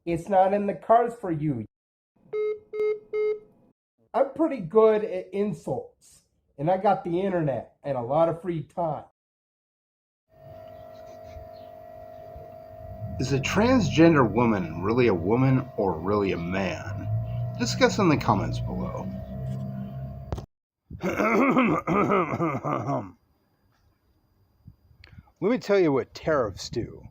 It's not in the cards for you. I'm pretty good at insults, and I got the internet and a lot of free time. Is a transgender woman really a woman or really a man? Discuss in the comments below. Let me tell you what tariffs do.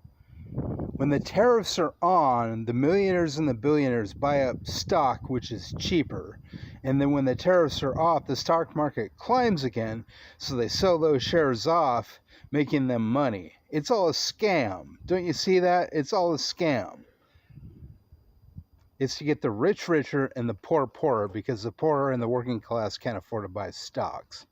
When the tariffs are on, the millionaires and the billionaires buy up stock, which is cheaper. And then when the tariffs are off, the stock market climbs again, so they sell those shares off, making them money. It's all a scam. Don't you see that? It's all a scam. It's to get the rich richer and the poor poorer, because the poorer and the working class can't afford to buy stocks.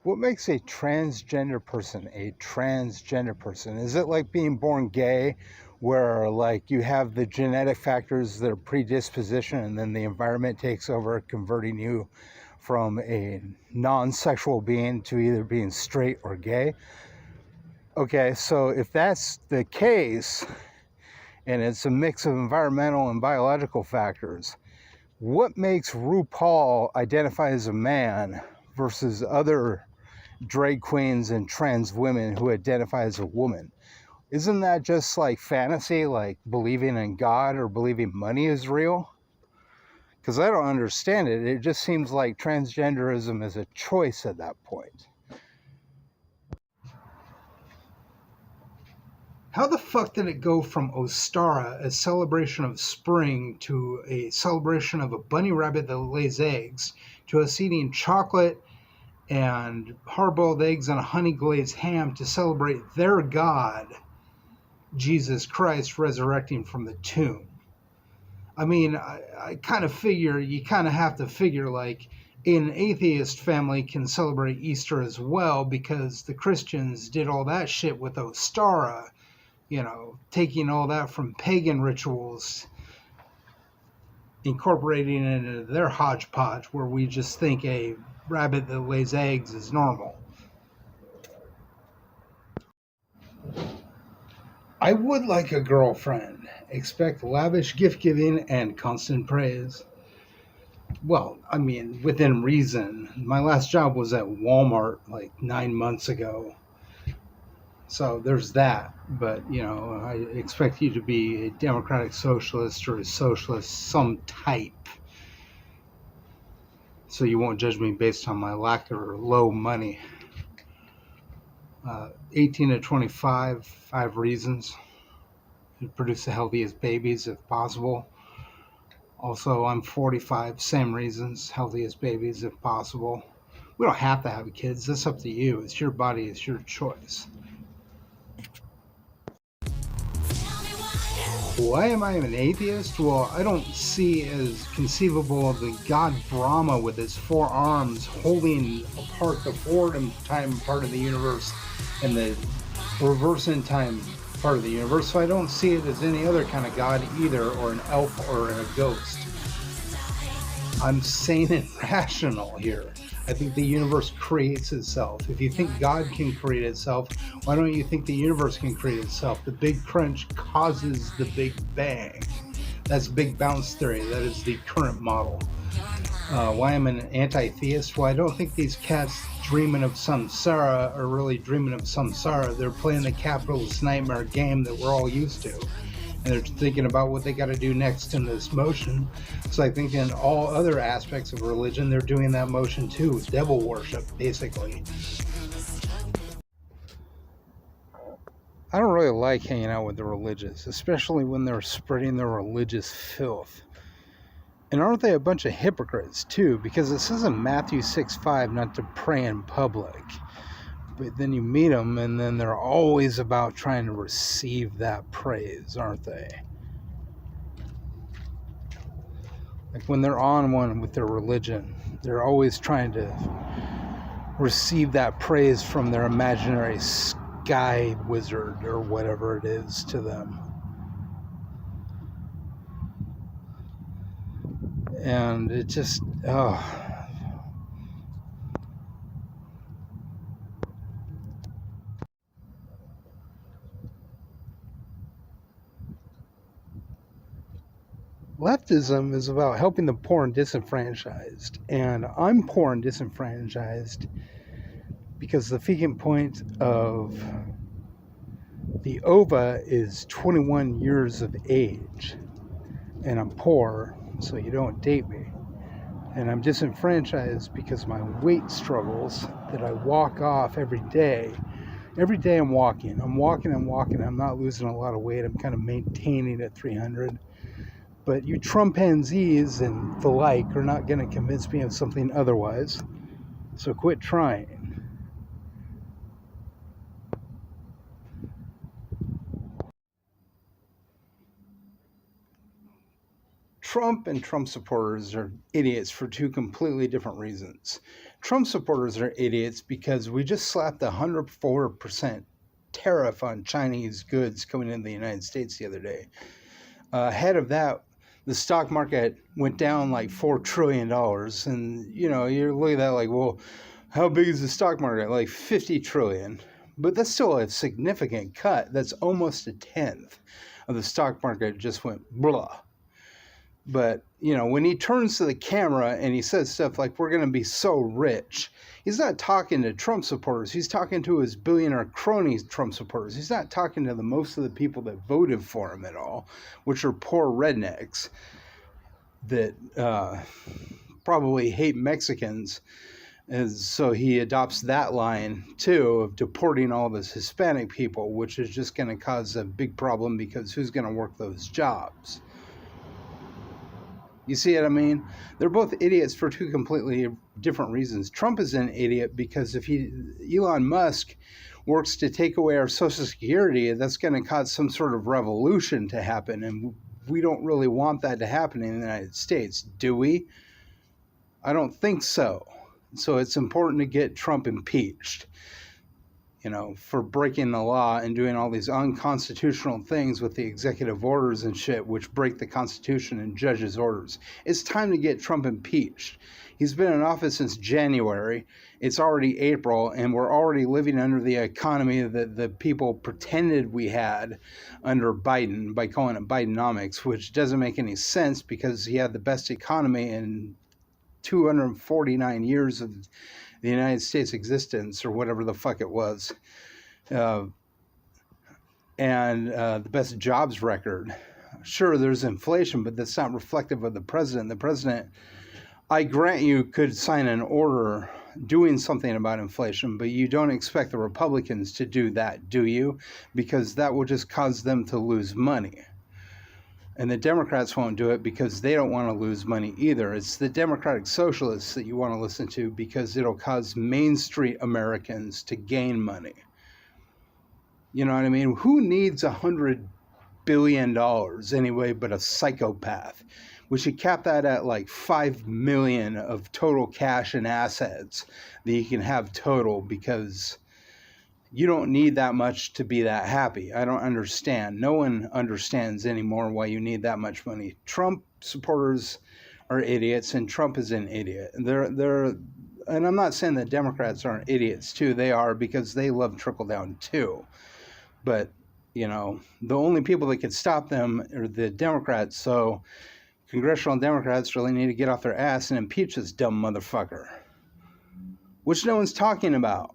What makes a transgender person a transgender person? Is it like being born gay, where like you have the genetic factors that are predisposition and then the environment takes over, converting you from a non-sexual being to either being straight or gay? Okay, so if that's the case, and it's a mix of environmental and biological factors, what makes RuPaul identify as a man versus other drag queens and trans women who identify as a woman? Isn't that just like fantasy, like believing in God or believing money is real? Because I don't understand it. It just seems like transgenderism is a choice at that point. How the fuck did it go from Ostara, a celebration of spring, to a celebration of a bunny rabbit that lays eggs, to us eating chocolate and hard-boiled eggs and a honey glazed ham to celebrate their God, Jesus Christ, resurrecting from the tomb? I mean, I kind of figure, you kind of have to figure like an atheist family can celebrate Easter as well, because the Christians did all that shit with Ostara, you know, taking all that from pagan rituals, incorporating it into their hodgepodge, where we just think a rabbit that lays eggs is normal. I would like a girlfriend. Expect lavish gift giving and constant praise. Well, I mean, within reason. My last job was at Walmart like 9 months ago. So there's that. But, you know, I expect you to be a democratic socialist or a socialist some type. So you won't judge me based on my lack or low money. 18 to 25, 5 reasons to produce the healthiest babies if possible. Also, I'm 45, same reasons, healthiest babies if possible. We don't have to have kids. That's up to you. It's your body. It's your choice. Why am I an atheist? Well, I don't see as conceivable the god Brahma with his 4 arms holding apart the forward in time part of the universe and the reverse in time part of the universe. So I don't see it as any other kind of god either, or an elf or a ghost. I'm sane and rational here. I think the universe creates itself. If you think God can create itself, why don't you think the universe can create itself? The Big Crunch causes the Big Bang. That's Big Bounce theory. That is the current model. Why I'm an anti-theist? Well, I don't think these cats dreaming of samsara are really dreaming of samsara. They're playing the capitalist nightmare game that we're all used to. And they're thinking about what they got to do next in this motion. So I think in all other aspects of religion, they're doing that motion too. Devil worship, basically. I don't really like hanging out with the religious, especially when they're spreading their religious filth. And aren't they a bunch of hypocrites too? Because it says in Matthew 6:5 not to pray in public. But then you meet them, and then they're always about trying to receive that praise, aren't they? Like when they're on one with their religion, they're always trying to receive that praise from their imaginary sky wizard or whatever it is to them. And it just, Leftism is about helping the poor and disenfranchised. And I'm poor and disenfranchised because the fecund point of the ova is 21 years of age. And I'm poor, so you don't date me. And I'm disenfranchised because my weight struggles that I walk off every day. Every day I'm walking. I'm not losing a lot of weight. I'm kind of maintaining at 300. But you Trumpanzees and the like are not going to convince me of something otherwise. So quit trying. Trump and Trump supporters are idiots for two completely different reasons. Trump supporters are idiots because we just slapped a 104% tariff on Chinese goods coming into the United States the other day. Ahead of that, the stock market went down like $4 trillion. And, you're looking at that like, well, how big is the stock market? Like 50 trillion. But that's still a significant cut. That's almost a tenth of the stock market just went blah. But, when he turns to the camera and he says stuff like, we're going to be so rich, he's not talking to Trump supporters. He's talking to his billionaire cronies, Trump supporters. He's not talking to most of the people that voted for him at all, which are poor rednecks that probably hate Mexicans. And so he adopts that line, too, of deporting all this Hispanic people, which is just going to cause a big problem because who's going to work those jobs? You see what I mean? They're both idiots for two completely different reasons. Trump is an idiot because if Elon Musk works to take away our Social Security, that's going to cause some sort of revolution to happen. And we don't really want that to happen in the United States, do we? I don't think so. So it's important to get Trump impeached, for breaking the law and doing all these unconstitutional things with the executive orders and shit, which break the Constitution and judges' orders. It's time to get Trump impeached. He's been in office since January. It's already April, and we're already living under the economy that the people pretended we had under Biden by calling it Bidenomics, which doesn't make any sense because he had the best economy in 249 years of the United States existence, or whatever the fuck it was, and the best jobs record. Sure, there's inflation, but that's not reflective of the president. The president, I grant you, could sign an order doing something about inflation, but you don't expect the Republicans to do that, do you? Because that will just cause them to lose money. And the Democrats won't do it because they don't want to lose money either. It's the Democratic Socialists that you want to listen to because it'll cause Main Street Americans to gain money. You know what I mean? Who needs $100 billion anyway but a psychopath? We should cap that at like 5 million of total cash and assets that you can have total, because you don't need that much to be that happy. I don't understand. No one understands anymore why you need that much money. Trump supporters are idiots, and Trump is an idiot. And I'm not saying that Democrats aren't idiots too. They are, because they love trickle down too. But, the only people that can stop them are the Democrats. So congressional Democrats really need to get off their ass and impeach this dumb motherfucker, which no one's talking about.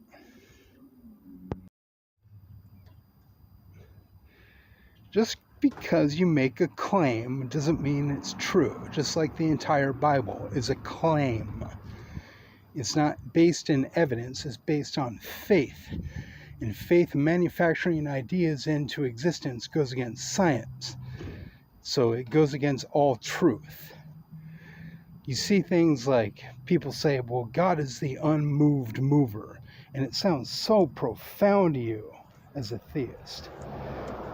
Just because you make a claim doesn't mean it's true. Just like the entire Bible is a claim. It's not based in evidence, it's based on faith. And faith manufacturing ideas into existence goes against science. So it goes against all truth. You see things like people say, well, God is the unmoved mover. And it sounds so profound to you as a theist.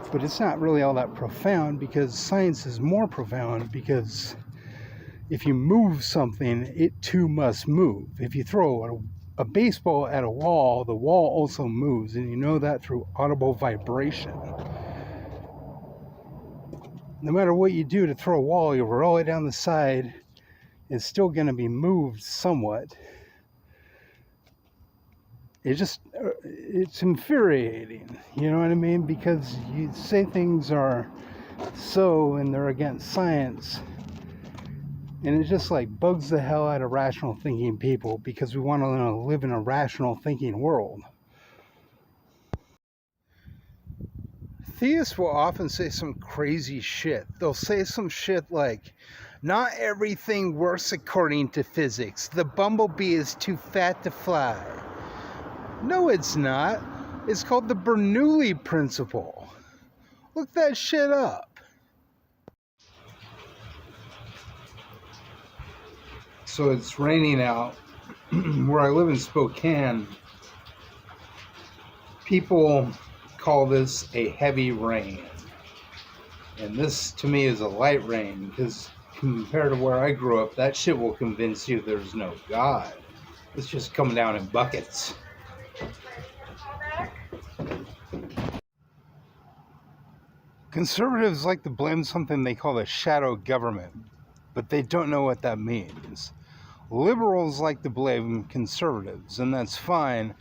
But it's not really all that profound, because science is more profound, because if you move something, it too must move. If you throw a baseball at a wall, the wall also moves, and you know that through audible vibration. No matter what you do to throw a wall, you roll it down the side, it's still going to be moved somewhat. It's infuriating, you know what I mean? Because you say things are so and they're against science, And it just like bugs the hell out of rational thinking people because we want to live in a rational thinking world. Theists will often say some crazy shit. They'll say some shit like, not everything works according to physics. The bumblebee is too fat to fly. No, it's not. It's called the Bernoulli principle. Look that shit up. So it's raining out. Where I live in Spokane, people call this a heavy rain. And this to me is a light rain because compared to where I grew up, that shit will convince you there's no God. It's just coming down in buckets. Conservatives like to blame something they call a shadow government, but they don't know what that means. Liberals like to blame conservatives, and that's fine,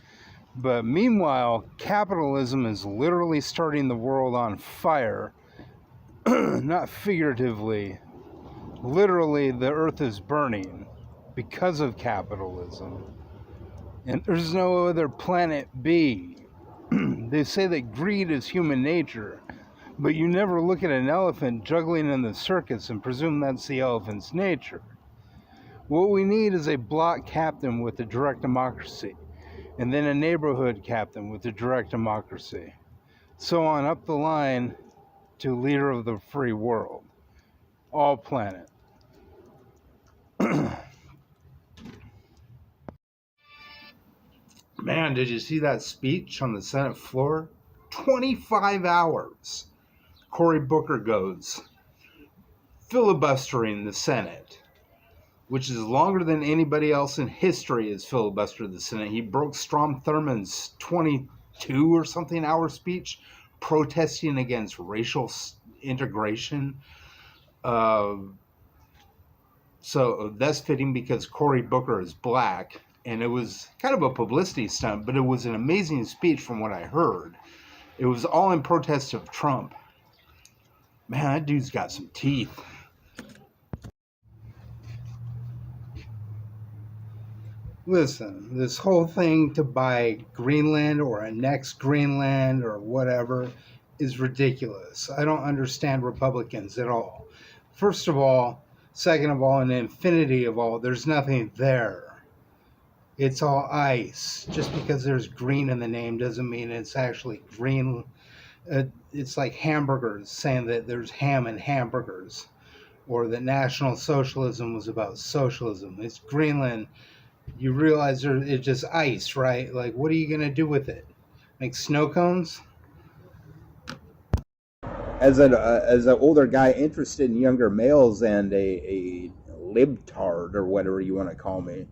but meanwhile, capitalism is literally starting the world on fire, not figuratively. Literally, the earth is burning because of capitalism, and there's no other planet B. They say that greed is human nature, but you never look at an elephant juggling in the circus and presume that's the elephant's nature. What we need is a block captain with a direct democracy, and then a neighborhood captain with a direct democracy. So on up the line to leader of the free world. All planet. Man, did you see that speech on the Senate floor? 25 hours. Cory Booker goes, filibustering the Senate, which is longer than anybody else in history has filibustered the Senate. He broke Strom Thurmond's 22 or something hour speech protesting against racial integration. So that's fitting because Cory Booker is black, and it was kind of a publicity stunt, but it was an amazing speech from what I heard. It was all in protest of Trump. Man, that dude's got some teeth. Listen, this whole thing to buy Greenland or annex Greenland or whatever is ridiculous. I don't understand Republicans at all. First of all, second of all, and infinity of all, there's nothing there. It's all ice. Just because there's green in the name doesn't mean it's actually green. It's like hamburgers, saying that there's ham in hamburgers, or that National Socialism was about socialism. It's Greenland. You realize it's just ice, right? Like, what are you going to do with it? Make snow cones? As an older guy interested in younger males and a libtard or whatever you want to call me,